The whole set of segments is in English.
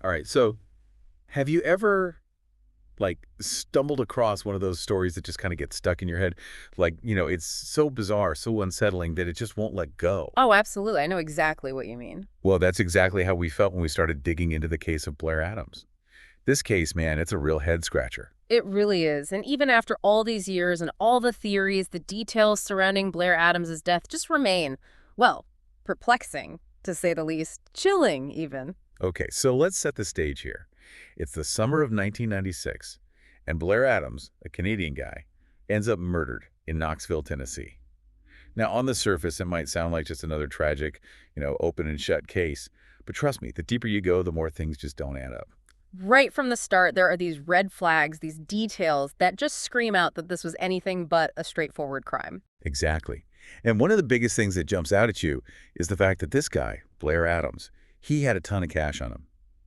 All right. So have you ever stumbled across one of those stories that just kind of get stuck in your head? It's so bizarre, so unsettling that it just won't let go. Oh, absolutely. I know exactly what you mean. Well, that's exactly how we felt when we started digging into the case of Blair Adams. This case, man, it's a real head scratcher. It really is. And even after all these years and all the theories, the details surrounding Blair Adams's death just remain, well, perplexing, to say the least, chilling even. Okay, so let's set the stage here. It's the summer of 1996, and Blair Adams, a Canadian guy, ends up murdered in Knoxville, Tennessee. Now, on the surface, it might sound like just another tragic, open and shut case, but trust me, the deeper you go, the more things just don't add up. Right from the start, there are these red flags, these details that just scream out that this was anything but a straightforward crime. Exactly. And one of the biggest things that jumps out at you is the fact that this guy, Blair Adams, he had a ton of cash on him.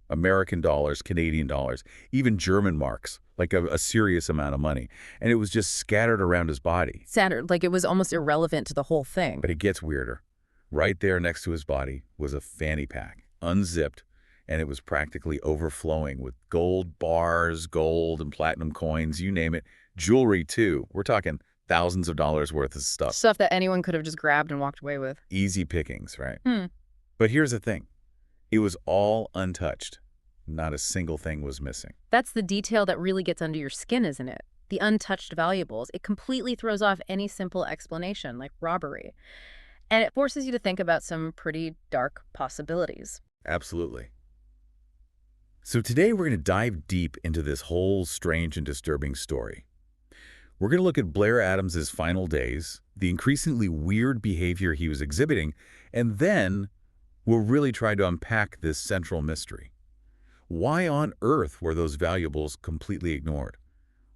American dollars, Canadian dollars, even German marks, like a serious amount of money. And it was just scattered around his body. Saturn, like it was almost irrelevant to the whole thing. But it gets weirder. Right there next to his body was a fanny pack, unzipped, and it was practically overflowing with gold bars, gold and platinum coins, you name it. Jewelry, too. We're talking thousands of dollars worth of stuff. Stuff that anyone could have just grabbed and walked away with. Easy pickings, right? Hmm. But here's the thing. It was all untouched. Not a single thing was missing. That's the detail that really gets under your skin, isn't it? The untouched valuables. It completely throws off any simple explanation, like robbery. And it forces you to think about some pretty dark possibilities. Absolutely. So today we're going to dive deep into this whole strange and disturbing story. We're going to look at Blair Adams's final days, the increasingly weird behavior he was exhibiting, and then we'll really try to unpack this central mystery. Why on earth were those valuables completely ignored?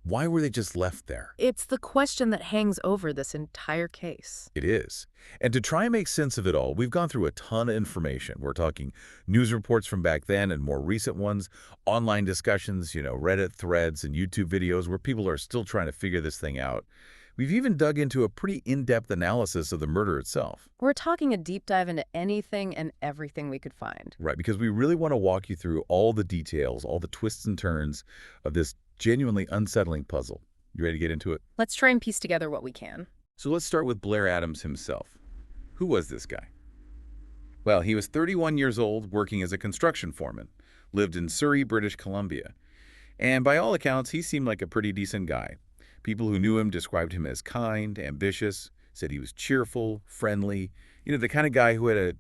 Why were they just left there? It's the question that hangs over this entire case. It is. And to try and make sense of it all, we've gone through a ton of information. We're talking news reports from back then and more recent ones, online discussions, Reddit threads and YouTube videos where people are still trying to figure this thing out. We've even dug into a pretty in-depth analysis of the murder itself. We're talking a deep dive into anything and everything we could find. Right, because we really want to walk you through all the details, all the twists and turns of this genuinely unsettling puzzle. You ready to get into it? Let's try and piece together what we can. So let's start with Blair Adams himself. Who was this guy? Well, he was 31 years old, working as a construction foreman, lived in Surrey, British Columbia. And by all accounts, he seemed like a pretty decent guy. People who knew him described him as kind, ambitious, said he was cheerful, friendly, the kind of guy who had a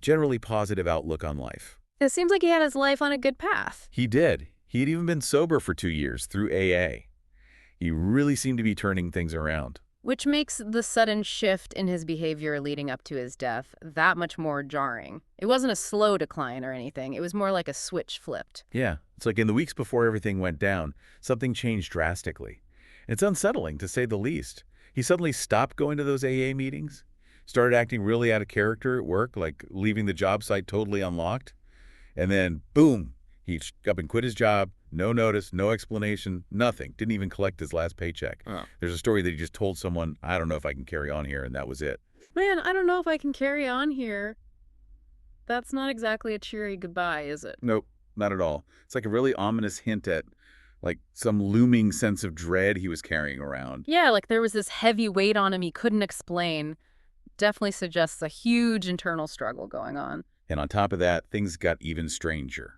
generally positive outlook on life. It seems like he had his life on a good path. He did. He had even been sober for 2 years through AA. He really seemed to be turning things around. Which makes the sudden shift in his behavior leading up to his death that much more jarring. It wasn't a slow decline or anything. It was more like a switch flipped. Yeah, it's like in the weeks before everything went down, something changed drastically. It's unsettling, to say the least. He suddenly stopped going to those AA meetings, started acting really out of character at work, like leaving the job site totally unlocked. And then, boom, he up and quit his job, no notice, no explanation, nothing. Didn't even collect his last paycheck. Oh. There's a story that he just told someone, I don't know if I can carry on here, and that was it. Man, I don't know if I can carry on here. That's not exactly a cheery goodbye, is it? Nope, not at all. It's like a really ominous hint at some looming sense of dread he was carrying around. Yeah, like there was this heavy weight on him he couldn't explain. Definitely suggests a huge internal struggle going on. And on top of that, things got even stranger.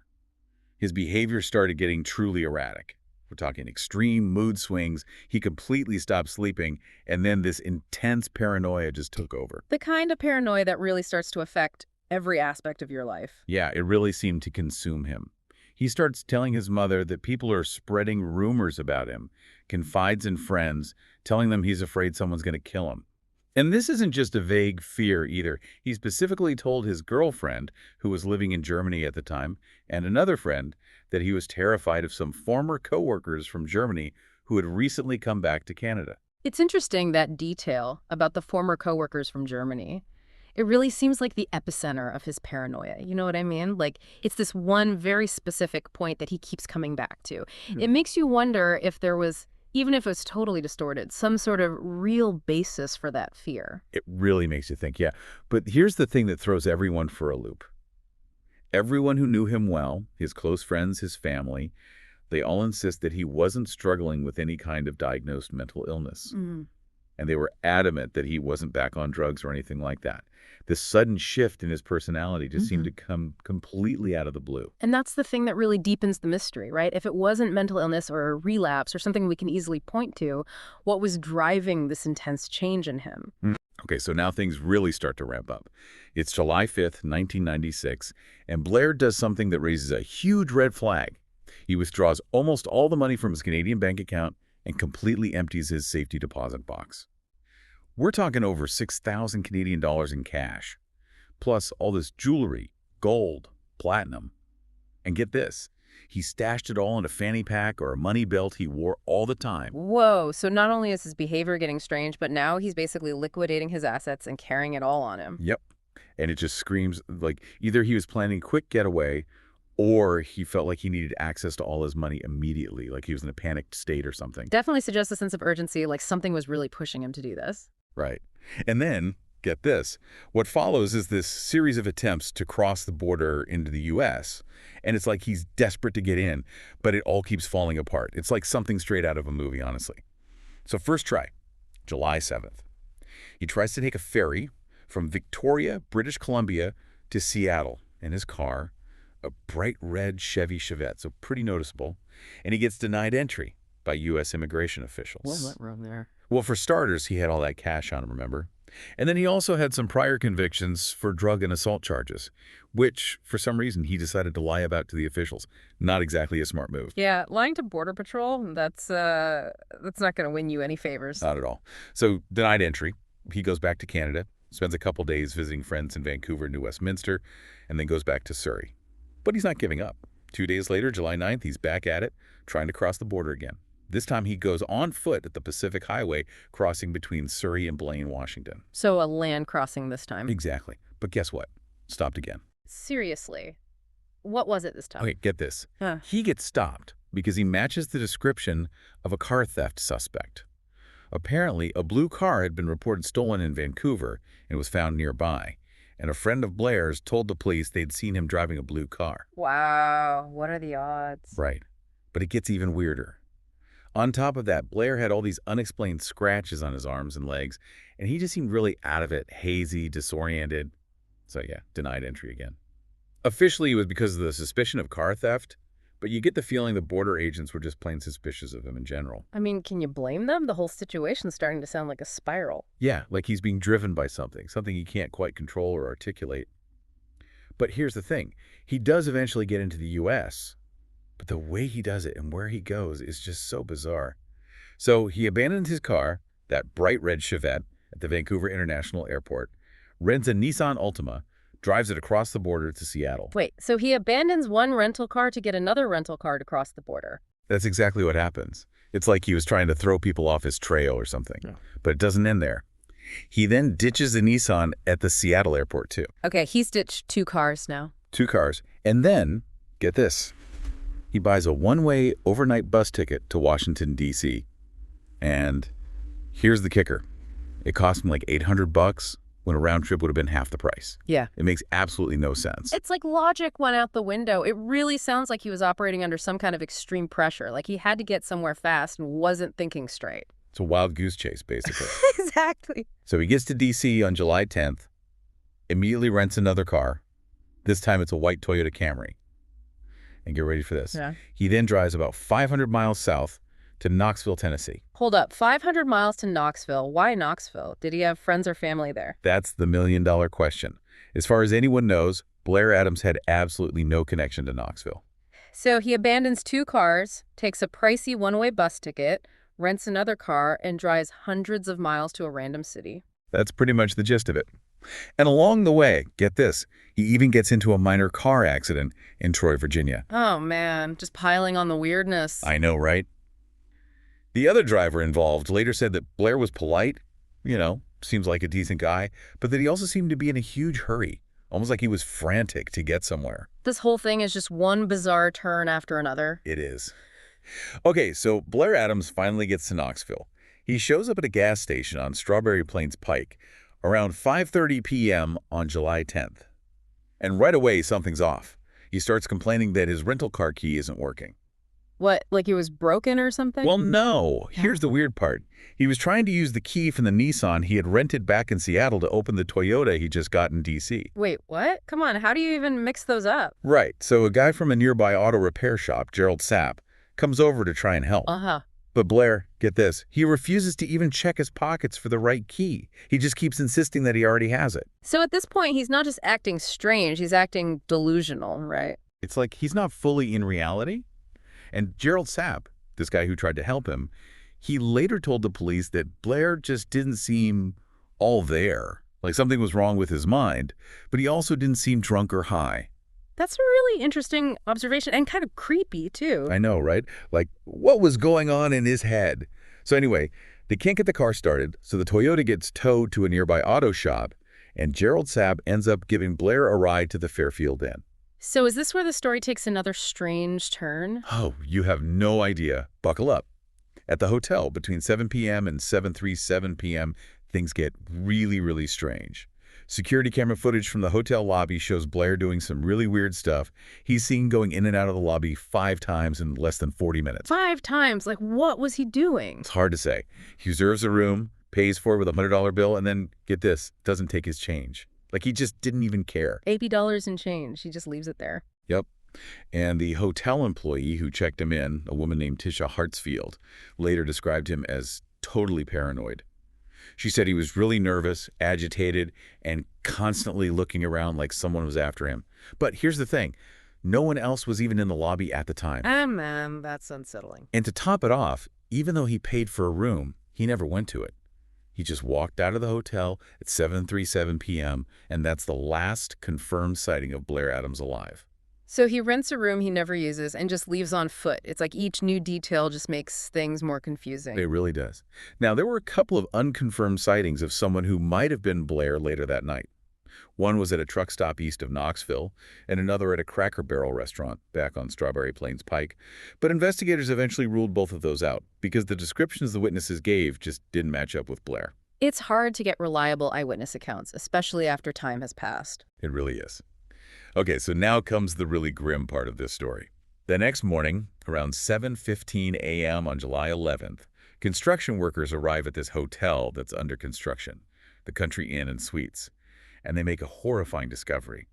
His behavior started getting truly erratic. We're talking extreme mood swings. He completely stopped sleeping, and then this intense paranoia just took over. The kind of paranoia that really starts to affect every aspect of your life. Yeah, it really seemed to consume him. He starts telling his mother that people are spreading rumors about him, confides in friends, telling them he's afraid someone's going to kill him. And this isn't just a vague fear either. He specifically told his girlfriend, who was living in Germany at the time, and another friend, that he was terrified of some former coworkers from Germany who had recently come back to Canada. It's interesting, that detail about the former coworkers from Germany. It really seems like the epicenter of his paranoia. You know what I mean? Like, it's this one very specific point that he keeps coming back to. It makes you wonder if there was, even if it's totally distorted, some sort of real basis for that fear. It really makes you think, yeah. But here's the thing that throws everyone for a loop. Everyone who knew him well, his close friends, his family, they all insist that he wasn't struggling with any kind of diagnosed mental illness. And they were adamant that he wasn't back on drugs or anything like that. This sudden shift in his personality just seemed to come completely out of the blue. And that's the thing that really deepens the mystery, right? If it wasn't mental illness or a relapse or something we can easily point to, what was driving this intense change in him? Okay, so now things really start to ramp up. It's July 5th, 1996, and Blair does something that raises a huge red flag. He withdraws almost all the money from his Canadian bank account and completely empties his safety deposit box. We're talking over 6,000 Canadian dollars in cash, plus all this jewelry, gold, platinum. And get this, he stashed it all in a fanny pack or a money belt he wore all the time. Whoa, so not only is his behavior getting strange, but now he's basically liquidating his assets and carrying it all on him. Yep. And it just screams like either he was planning a quick getaway or he felt like he needed access to all his money immediately, like he was in a panicked state or something. Definitely suggests a sense of urgency, like something was really pushing him to do this. Right. And then, get this, what follows is this series of attempts to cross the border into the U.S., and it's like he's desperate to get in, but it all keeps falling apart. It's like something straight out of a movie, honestly. So first try, July 7th. He tries to take a ferry from Victoria, British Columbia, to Seattle in his car, a bright red Chevy Chevette, so pretty noticeable, and he gets denied entry by U.S. immigration officials. What went wrong there? Well, for starters, he had all that cash on him, remember? And then he also had some prior convictions for drug and assault charges, which, for some reason, he decided to lie about to the officials. Not exactly a smart move. Yeah, lying to Border Patrol, that's not going to win you any favors. Not at all. So, denied entry. He goes back to Canada, spends a couple days visiting friends in Vancouver and New Westminster, and then goes back to Surrey. But he's not giving up. 2 days later, July 9th, he's back at it, trying to cross the border again. This time he goes on foot at the Pacific Highway, crossing between Surrey and Blaine, Washington. So a land crossing this time. Exactly. But guess what? Stopped again. Seriously. What was it this time? Okay, get this. Huh. He gets stopped because he matches the description of a car theft suspect. Apparently, a blue car had been reported stolen in Vancouver and was found nearby. And a friend of Blair's told the police they'd seen him driving a blue car. Wow, what are the odds? Right. But it gets even weirder. On top of that, Blair had all these unexplained scratches on his arms and legs, and he just seemed really out of it, hazy, disoriented. So yeah, denied entry again. Officially, it was because of the suspicion of car theft, but you get the feeling the border agents were just plain suspicious of him in general. I mean, can you blame them? The whole situation's starting to sound like a spiral. Yeah, like he's being driven by something he can't quite control or articulate. But here's the thing. He does eventually get into the U.S., but the way he does it and where he goes is just so bizarre. So he abandons his car, that bright red Chevette, at the Vancouver International Airport, rents a Nissan Altima, drives it across the border to Seattle. Wait, so he abandons one rental car to get another rental car to cross the border? That's exactly what happens. It's like he was trying to throw people off his trail or something. Yeah. But it doesn't end there. He then ditches the Nissan at the Seattle airport, too. Okay, he's ditched 2 cars now. 2 cars. And then, get this, he buys a one-way overnight bus ticket to Washington, D.C. And here's the kicker. It cost him like $800 when a round trip would have been half the price. Yeah. It makes absolutely no sense. It's like logic went out the window. It really sounds like he was operating under some kind of extreme pressure, like he had to get somewhere fast and wasn't thinking straight. It's a wild goose chase, basically. Exactly. So he gets to D.C. on July 10th, immediately rents another car. This time it's a white Toyota Camry. And get ready for this. Yeah. He then drives about 500 miles south to Knoxville, Tennessee. Hold up, 500 miles to Knoxville. Why Knoxville? Did he have friends or family there? That's the million-dollar question. As far as anyone knows, Blair Adams had absolutely no connection to Knoxville. So he abandons 2 cars, takes a pricey one-way bus ticket, rents another car, and drives hundreds of miles to a random city. That's pretty much the gist of it. And along the way, get this, he even gets into a minor car accident in Troy, Virginia. Oh man, just piling on the weirdness. I know, right? The other driver involved later said that Blair was polite, seems like a decent guy, but that he also seemed to be in a huge hurry, almost like he was frantic to get somewhere. This whole thing is just one bizarre turn after another. It is. Okay, so Blair Adams finally gets to Knoxville. He shows up at a gas station on Strawberry Plains Pike around 5:30 p.m. on July 10th. And right away, something's off. He starts complaining that his rental car key isn't working. What, like it was broken or something? Well, no. Here's the weird part. He was trying to use the key from the Nissan he had rented back in Seattle to open the Toyota he just got in D.C. Wait, what? Come on, how do you even mix those up? Right. So a guy from a nearby auto repair shop, Gerald Sapp, comes over to try and help. Uh-huh. But Blair, get this, he refuses to even check his pockets for the right key. He just keeps insisting that he already has it. So at this point, he's not just acting strange, he's acting delusional, right? It's like he's not fully in reality. And Gerald Sapp, this guy who tried to help him, he later told the police that Blair just didn't seem all there. Like something was wrong with his mind, but he also didn't seem drunk or high. That's a really interesting observation and kind of creepy, too. I know, right? Like, what was going on in his head? So anyway, they can't get the car started, so the Toyota gets towed to a nearby auto shop, and Gerald Sapp ends up giving Blair a ride to the Fairfield Inn. So is this where the story takes another strange turn? Oh, you have no idea. Buckle up. At the hotel, between 7 p.m. and 7:37 p.m., things get really, really strange. Security camera footage from the hotel lobby shows Blair doing some really weird stuff. He's seen going in and out of the lobby 5 times in less than 40 minutes. 5 times? Like, what was he doing? It's hard to say. He reserves a room, pays for it with a $100 bill, and then, get this, doesn't take his change. Like he just didn't even care. $80 in change. He just leaves it there. Yep. And the hotel employee who checked him in, a woman named Tisha Hartsfield, later described him as totally paranoid. She said he was really nervous, agitated, and constantly looking around like someone was after him. But here's the thing. No one else was even in the lobby at the time. Man, that's unsettling. And to top it off, even though he paid for a room, he never went to it. He just walked out of the hotel at 7:37 p.m., and that's the last confirmed sighting of Blair Adams alive. So he rents a room he never uses and just leaves on foot. It's like each new detail just makes things more confusing. It really does. Now, there were a couple of unconfirmed sightings of someone who might have been Blair later that night. One was at a truck stop east of Knoxville, and another at a Cracker Barrel restaurant back on Strawberry Plains Pike. But investigators eventually ruled both of those out because the descriptions the witnesses gave just didn't match up with Blair. It's hard to get reliable eyewitness accounts, especially after time has passed. It really is. Okay, so now comes the really grim part of this story. The next morning, around 7:15 a.m. on July 11th, construction workers arrive at this hotel that's under construction, the Country Inn and Suites, and they make a horrifying discovery.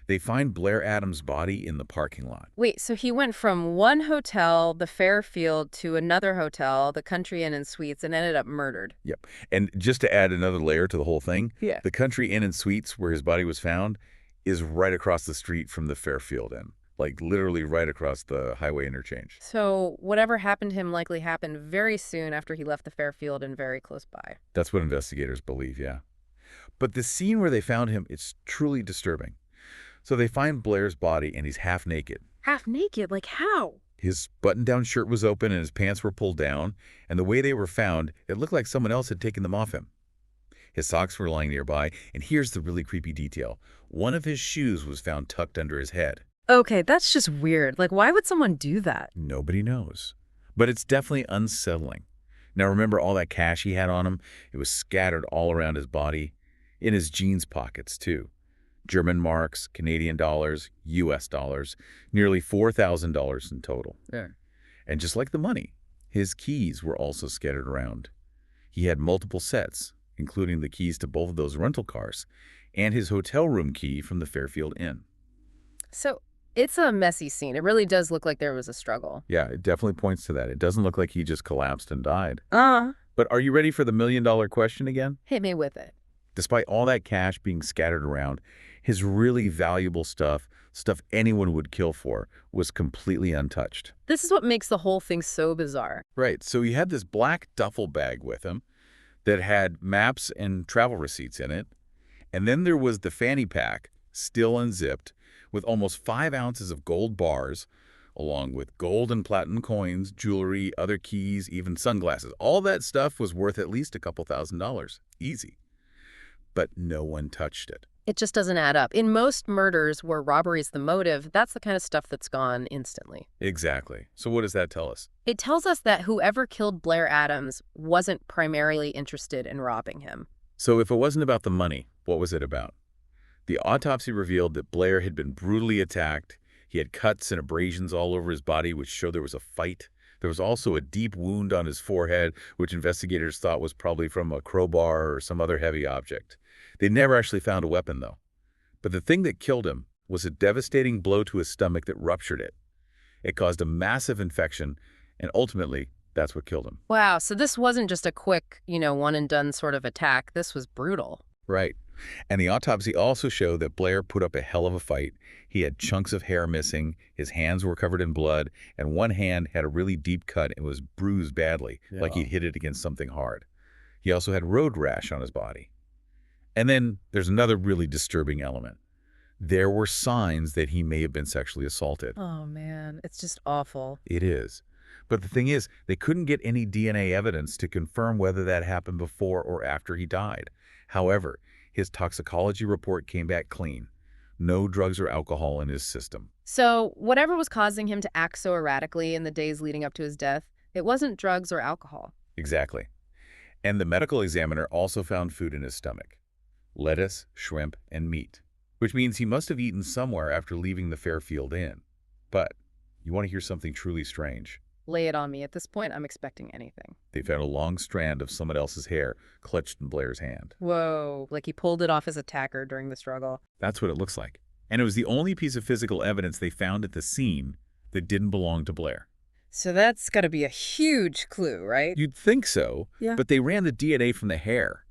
They find Blair Adams' body in the parking lot. Wait, so he went from one hotel, the Fairfield, to another hotel, the Country Inn and Suites, and ended up murdered. Yep. And just to add another layer to the whole thing, Yeah. the Country Inn and Suites where his body was found is right across the street from the Fairfield Inn, like literally right across the highway interchange. So whatever happened to him likely happened very soon after he left the Fairfield and very close by. That's what investigators believe, yeah. But the scene where they found him, it's truly disturbing. So they find Blair's body and he's half naked. Half naked? Like how? His button-down shirt was open and his pants were pulled down, and the way they were found, it looked like someone else had taken them off him. His socks were lying nearby, and here's the really creepy detail. One of his shoes was found tucked under his head. Okay, that's just weird. Like, why would someone do that? Nobody knows. But it's definitely unsettling. Now remember all that cash he had on him? It was scattered all around his body, in his jeans pockets too. German marks, Canadian dollars, U.S. dollars, nearly $4,000 in total. Yeah. And just like the money, his keys were also scattered around. He had multiple sets, including the keys to both of those rental cars, and his hotel room key from the Fairfield Inn. So it's a messy scene. It really does look like there was a struggle. Yeah, it definitely points to that. It doesn't look like he just collapsed and died. Uh-huh. But are you ready for the million-dollar question again? Hit me with it. Despite all that cash being scattered around, his really valuable stuff anyone would kill for, was completely untouched. This is what makes the whole thing so bizarre. Right, so he had this black duffel bag with him that had maps and travel receipts in it. And then there was the fanny pack, still unzipped, with almost 5 ounces of gold bars, along with gold and platinum coins, jewelry, other keys, even sunglasses. All that stuff was worth at least a couple $1,000s. Easy. But no one touched it. It just doesn't add up. In most murders where robbery is the motive, that's the kind of stuff that's gone instantly. Exactly. So what does that tell us? It tells us that whoever killed Blair Adams wasn't primarily interested in robbing him. So if it wasn't about the money, what was it about? The autopsy revealed that Blair had been brutally attacked. He had cuts and abrasions all over his body, which showed there was a fight. There was also a deep wound on his forehead, which investigators thought was probably from a crowbar or some other heavy object. They never actually found a weapon, though. But the thing that killed him was a devastating blow to his stomach that ruptured it. It caused a massive infection, and ultimately, that's what killed him. Wow, so this wasn't just a quick, one and done sort of attack. This was brutal. Right. And the autopsy also showed that Blair put up a hell of a fight. He had chunks of hair missing, his hands were covered in blood, and one hand had a really deep cut and was bruised badly, like he'd hit it against something hard. He also had road rash on his body. And then there's another really disturbing element. There were signs that he may have been sexually assaulted. Oh, man, it's just awful. It is. But the thing is, they couldn't get any DNA evidence to confirm whether that happened before or after he died. However, his toxicology report came back clean. No drugs or alcohol in his system. So whatever was causing him to act so erratically in the days leading up to his death, it wasn't drugs or alcohol. Exactly. And the medical examiner also found food in his stomach. Lettuce, shrimp, and meat. Which means he must have eaten somewhere after leaving the Fairfield Inn. But you want to hear something truly strange? Lay it on me. At this point, I'm expecting anything. They found a long strand of someone else's hair clutched in Blair's hand. Whoa, like he pulled it off his attacker during the struggle. That's what it looks like. And it was the only piece of physical evidence they found at the scene that didn't belong to Blair. So that's got to be a huge clue, right? You'd think so, Yeah. but they ran the DNA from the hair,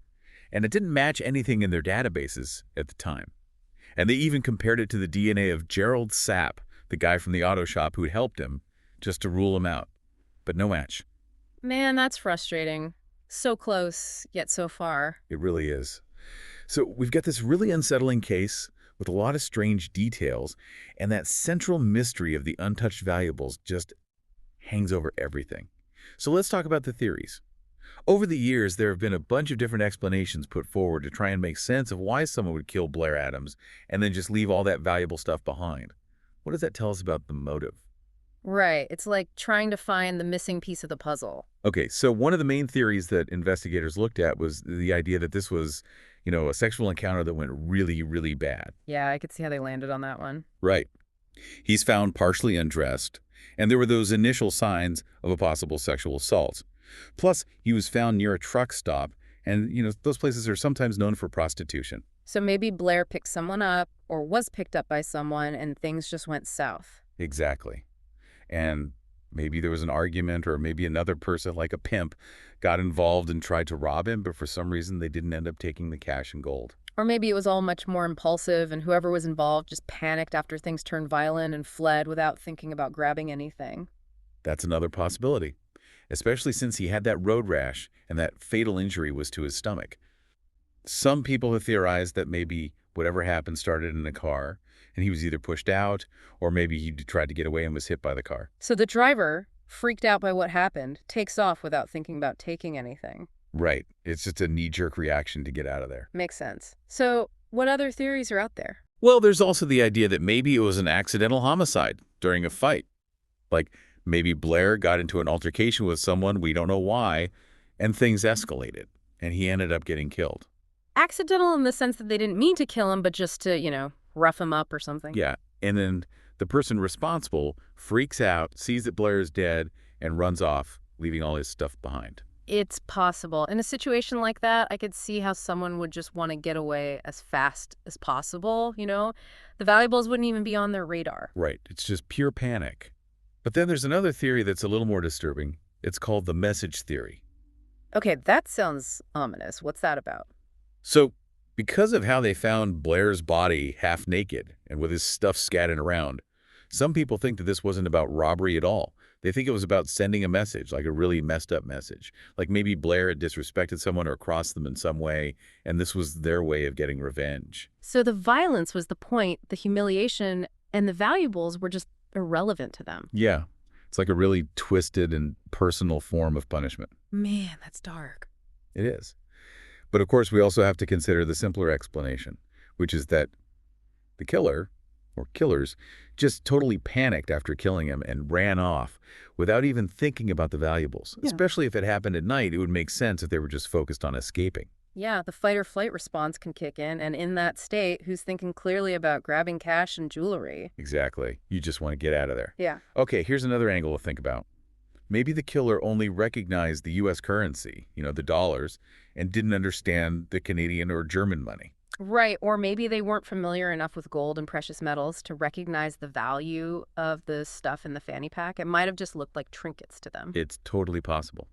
and it didn't match anything in their databases at the time. And they even compared it to the DNA of Gerald Sapp, the guy from the auto shop who'd helped him, just to rule him out. But no match. Man, that's frustrating. So close, yet so far. It really is. So we've got this really unsettling case with a lot of strange details, and that central mystery of the untouched valuables just hangs over everything. So let's talk about the theories. Over the years, there have been a bunch of different explanations put forward to try and make sense of why someone would kill Blair Adams and then just leave all that valuable stuff behind. What does that tell us about the motive? Right. It's like trying to find the missing piece of the puzzle. Okay, so one of the main theories that investigators looked at was the idea that this was, a sexual encounter that went really, really bad. Yeah, I could see how they landed on that one. Right. He's found partially undressed, and there were those initial signs of a possible sexual assault. Plus, he was found near a truck stop, and, those places are sometimes known for prostitution. So maybe Blair picked someone up or was picked up by someone and things just went south. Exactly. And maybe there was an argument, or maybe another person, like a pimp, got involved and tried to rob him, but for some reason they didn't end up taking the cash and gold. Or maybe it was all much more impulsive and whoever was involved just panicked after things turned violent and fled without thinking about grabbing anything. That's another possibility, especially since he had that road rash and that fatal injury was to his stomach. Some people have theorized that maybe whatever happened started in a car, and he was either pushed out, or maybe he tried to get away and was hit by the car. So the driver, freaked out by what happened, takes off without thinking about taking anything. Right. It's just a knee-jerk reaction to get out of there. Makes sense. So what other theories are out there? Well, there's also the idea that maybe it was an accidental homicide during a fight. Like, maybe Blair got into an altercation with someone, we don't know why, and things escalated, and he ended up getting killed. Accidental in the sense that they didn't mean to kill him, but just to, rough him up or something. Yeah, and then the person responsible freaks out, sees that Blair is dead, and runs off, leaving all his stuff behind. It's possible. In a situation like that, I could see how someone would just want to get away as fast as possible, The valuables wouldn't even be on their radar. Right, it's just pure panic. But then there's another theory that's a little more disturbing. It's called the message theory. Okay, that sounds ominous. What's that about? So, because of how they found Blair's body half naked and with his stuff scattered around, some people think that this wasn't about robbery at all. They think it was about sending a message, like a really messed up message. Like maybe Blair had disrespected someone or crossed them in some way, and this was their way of getting revenge. So the violence was the point, the humiliation, and the valuables were just irrelevant to them. Yeah, it's like a really twisted and personal form of punishment. Man, that's dark. It is. But of course, we also have to consider the simpler explanation, which is that the killer, or killers, just totally panicked after killing him and ran off without even thinking about the valuables. Yeah. Especially if it happened at night, it would make sense if they were just focused on escaping. Yeah, the fight or flight response can kick in, and in that state, who's thinking clearly about grabbing cash and jewelry? Exactly. You just want to get out of there. Yeah. Okay, here's another angle to think about. Maybe the killer only recognized the U.S. currency, the dollars, and didn't understand the Canadian or German money. Right, or maybe they weren't familiar enough with gold and precious metals to recognize the value of the stuff in the fanny pack. It might have just looked like trinkets to them. It's totally possible.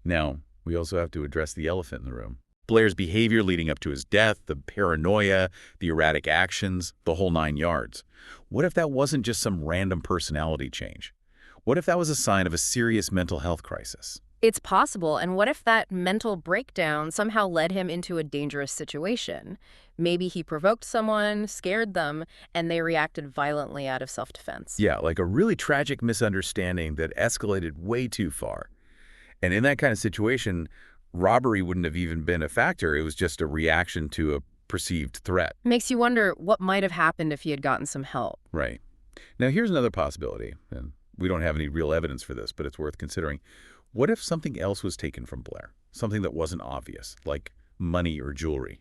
Now, we also have to address the elephant in the room. Blair's behavior leading up to his death, the paranoia, the erratic actions, the whole 9 yards. What if that wasn't just some random personality change? What if that was a sign of a serious mental health crisis? It's possible, and what if that mental breakdown somehow led him into a dangerous situation? Maybe he provoked someone, scared them, and they reacted violently out of self-defense. Yeah, like a really tragic misunderstanding that escalated way too far. And in that kind of situation, robbery wouldn't have even been a factor. It was just a reaction to a perceived threat. Makes you wonder what might have happened if he had gotten some help. Right. Now, here's another possibility, and we don't have any real evidence for this, but it's worth considering. What if something else was taken from Blair? Something that wasn't obvious, like money or jewelry?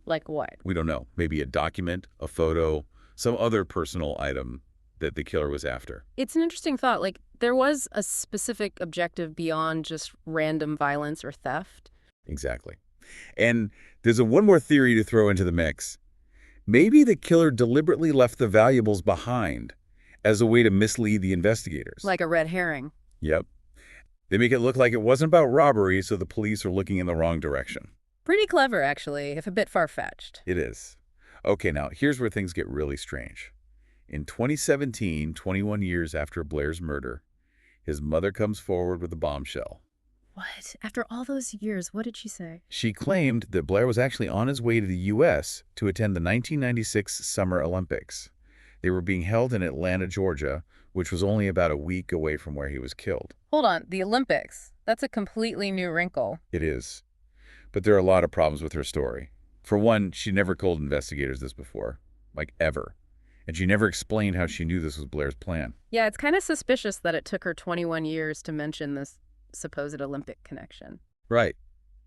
Like what? We don't know. Maybe a document, a photo, some other personal item that the killer was after. It's an interesting thought. Like, there was a specific objective beyond just random violence or theft. Exactly. And there's one more theory to throw into the mix. Maybe the killer deliberately left the valuables behind as a way to mislead the investigators. Like a red herring. Yep. They make it look like it wasn't about robbery, so the police are looking in the wrong direction. Pretty clever, actually, if a bit far-fetched. It is. Okay, now, here's where things get really strange. In 2017, 21 years after Blair's murder, his mother comes forward with a bombshell. What? After all those years, what did she say? She claimed that Blair was actually on his way to the U.S. to attend the 1996 Summer Olympics. They were being held in Atlanta, Georgia, which was only about a week away from where he was killed. Hold on, the Olympics. That's a completely new wrinkle. It is. But there are a lot of problems with her story. For one, she never told investigators this before, like ever. And she never explained how she knew this was Blair's plan. Yeah, it's kind of suspicious that it took her 21 years to mention this supposed Olympic connection. Right.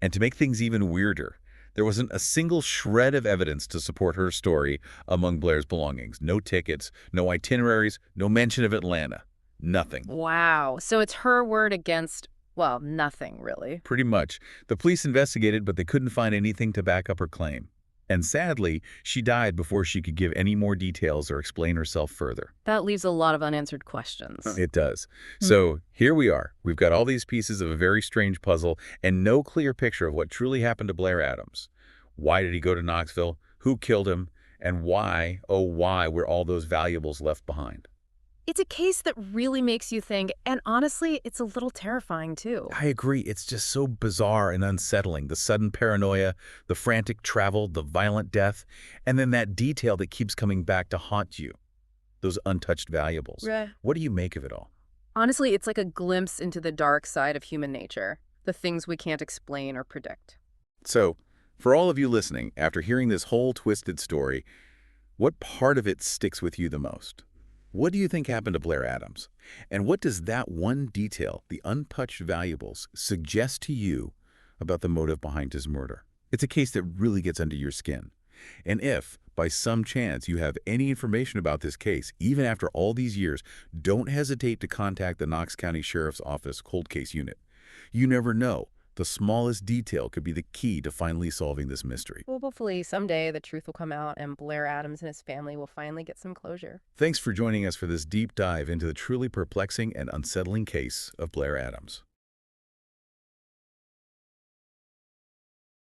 And to make things even weirder, there wasn't a single shred of evidence to support her story among Blair's belongings. No tickets, no itineraries, no mention of Atlanta. Nothing. Wow. So it's her word against, well, nothing, really. Pretty much. The police investigated, but they couldn't find anything to back up her claim. And sadly, she died before she could give any more details or explain herself further. That leaves a lot of unanswered questions. It does. So here we are. We've got all these pieces of a very strange puzzle and no clear picture of what truly happened to Blair Adams. Why did he go to Knoxville? Who killed him? And why, oh why, were all those valuables left behind? It's a case that really makes you think, and honestly, it's a little terrifying, too. I agree. It's just so bizarre and unsettling. The sudden paranoia, the frantic travel, the violent death, and then that detail that keeps coming back to haunt you. Those untouched valuables. Right. What do you make of it all? Honestly, it's like a glimpse into the dark side of human nature, the things we can't explain or predict. So, for all of you listening, after hearing this whole twisted story, what part of it sticks with you the most? What do you think happened to Blair Adams? And what does that one detail, the untouched valuables, suggest to you about the motive behind his murder? It's a case that really gets under your skin. And if, by some chance, you have any information about this case, even after all these years, don't hesitate to contact the Knox County Sheriff's Office Cold Case Unit. You never know. The smallest detail could be the key to finally solving this mystery. Well, hopefully someday the truth will come out and Blair Adams and his family will finally get some closure. Thanks for joining us for this deep dive into the truly perplexing and unsettling case of Blair Adams.